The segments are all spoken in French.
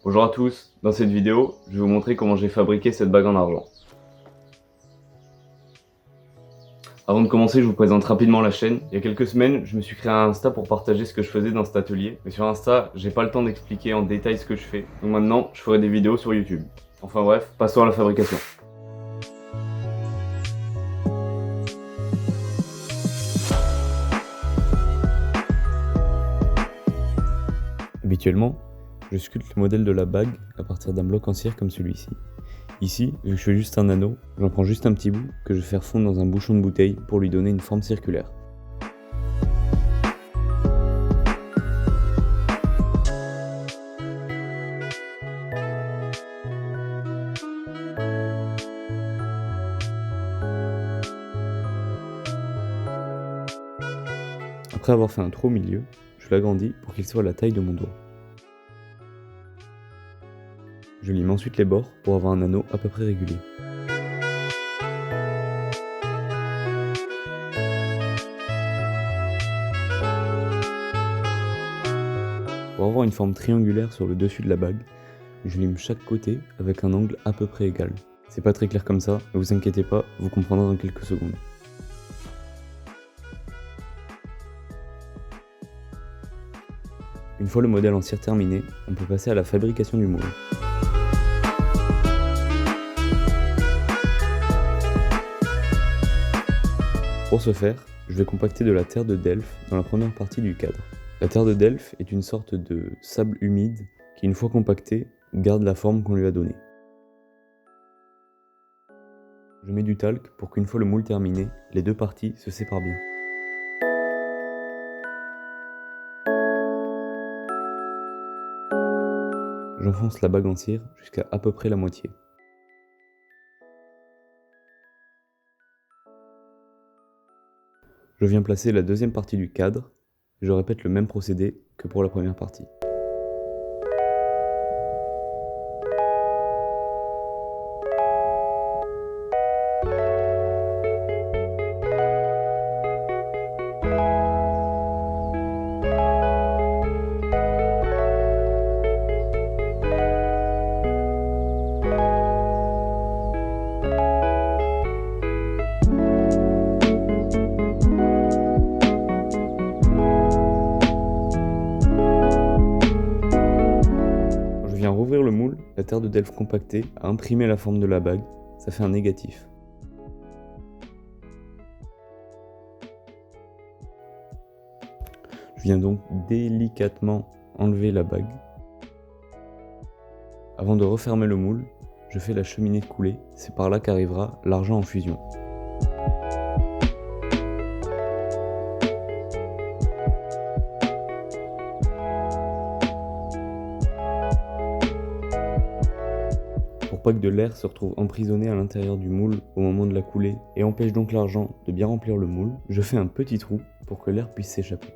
Bonjour à tous, dans cette vidéo, je vais vous montrer comment j'ai fabriqué cette bague en argent. Avant de commencer, je vous présente rapidement la chaîne. Il y a quelques semaines, je me suis créé un Insta pour partager ce que je faisais dans cet atelier. Mais sur Insta, j'ai pas le temps d'expliquer en détail ce que je fais. Donc maintenant, je ferai des vidéos sur YouTube. Enfin bref, passons à la fabrication. Habituellement, je sculpte le modèle de la bague à partir d'un bloc en cire comme celui-ci. Ici, vu que je fais juste un anneau, j'en prends juste un petit bout que je vais faire fondre dans un bouchon de bouteille pour lui donner une forme circulaire. Après avoir fait un trou au milieu, je l'agrandis pour qu'il soit à la taille de mon doigt. Je lime ensuite les bords pour avoir un anneau à peu près régulier. Pour avoir une forme triangulaire sur le dessus de la bague, je lime chaque côté avec un angle à peu près égal. C'est pas très clair comme ça, ne vous inquiétez pas, vous comprendrez dans quelques secondes. Une fois le modèle en cire terminé, on peut passer à la fabrication du moule. Pour ce faire, je vais compacter de la terre de Delft dans la première partie du cadre. La terre de Delft est une sorte de sable humide qui, une fois compacté, garde la forme qu'on lui a donnée. Je mets du talc pour qu'une fois le moule terminé, les deux parties se séparent bien. J'enfonce la bague en cire jusqu'à peu près la moitié. Je viens placer la deuxième partie du cadre, et je répète le même procédé que pour la première partie. Je viens rouvrir le moule, la terre de Delft compactée a imprimé la forme de la bague, ça fait un négatif. Je viens donc délicatement enlever la bague. Avant de refermer le moule, je fais la cheminée de coulée, c'est par là qu'arrivera l'argent en fusion. Pour pas que de l'air se retrouve emprisonné à l'intérieur du moule au moment de la coulée et empêche donc l'argent de bien remplir le moule, je fais un petit trou pour que l'air puisse s'échapper.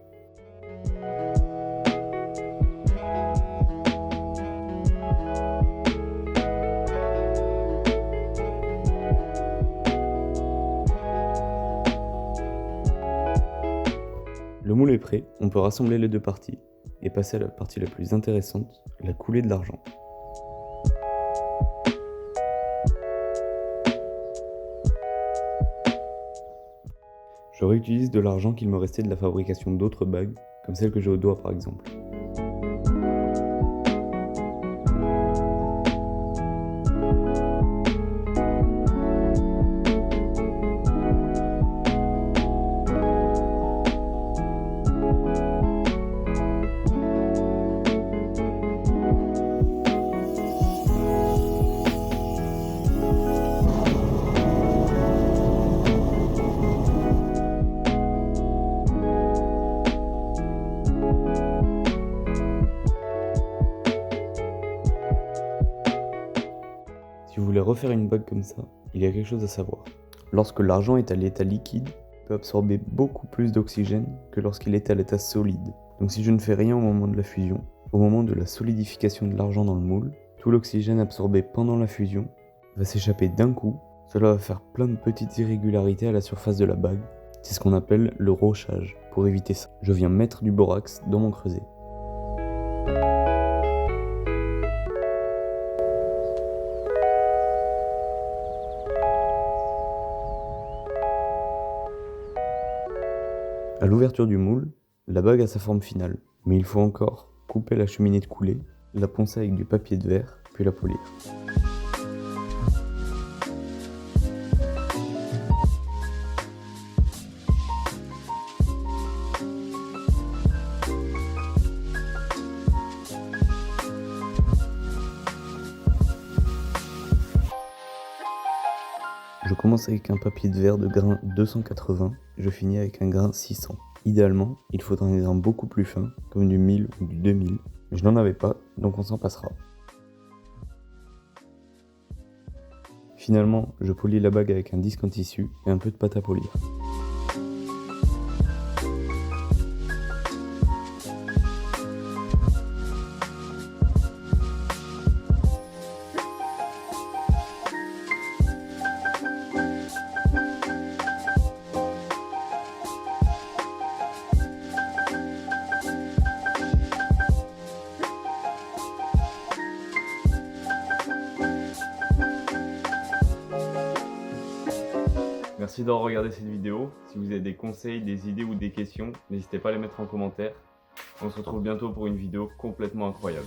Le moule est prêt, on peut rassembler les deux parties et passer à la partie la plus intéressante, la coulée de l'argent. Je réutilise de l'argent qu'il me restait de la fabrication d'autres bagues, comme celle que j'ai au doigt par exemple. Si vous voulez refaire une bague comme ça, il y a quelque chose à savoir. Lorsque l'argent est à l'état liquide, il peut absorber beaucoup plus d'oxygène que lorsqu'il est à l'état solide. Donc si je ne fais rien au moment de la fusion, au moment de la solidification de l'argent dans le moule, tout l'oxygène absorbé pendant la fusion va s'échapper d'un coup. Cela va faire plein de petites irrégularités à la surface de la bague. C'est ce qu'on appelle le rochage. Pour éviter ça, je viens mettre du borax dans mon creuset. À l'ouverture du moule, la bague a sa forme finale, mais il faut encore couper la cheminée de coulée, la poncer avec du papier de verre, puis la polir. Je commence avec un papier de verre de grain 280 et je finis avec un grain 600. Idéalement, il faudra un grain beaucoup plus fin, comme du 1000 ou du 2000, mais je n'en avais pas, donc on s'en passera. Finalement, je polis la bague avec un disque en tissu et un peu de pâte à polir. Merci d'avoir regardé cette vidéo. Si vous avez des conseils, des idées ou des questions, n'hésitez pas à les mettre en commentaire. On se retrouve bientôt pour une vidéo complètement incroyable.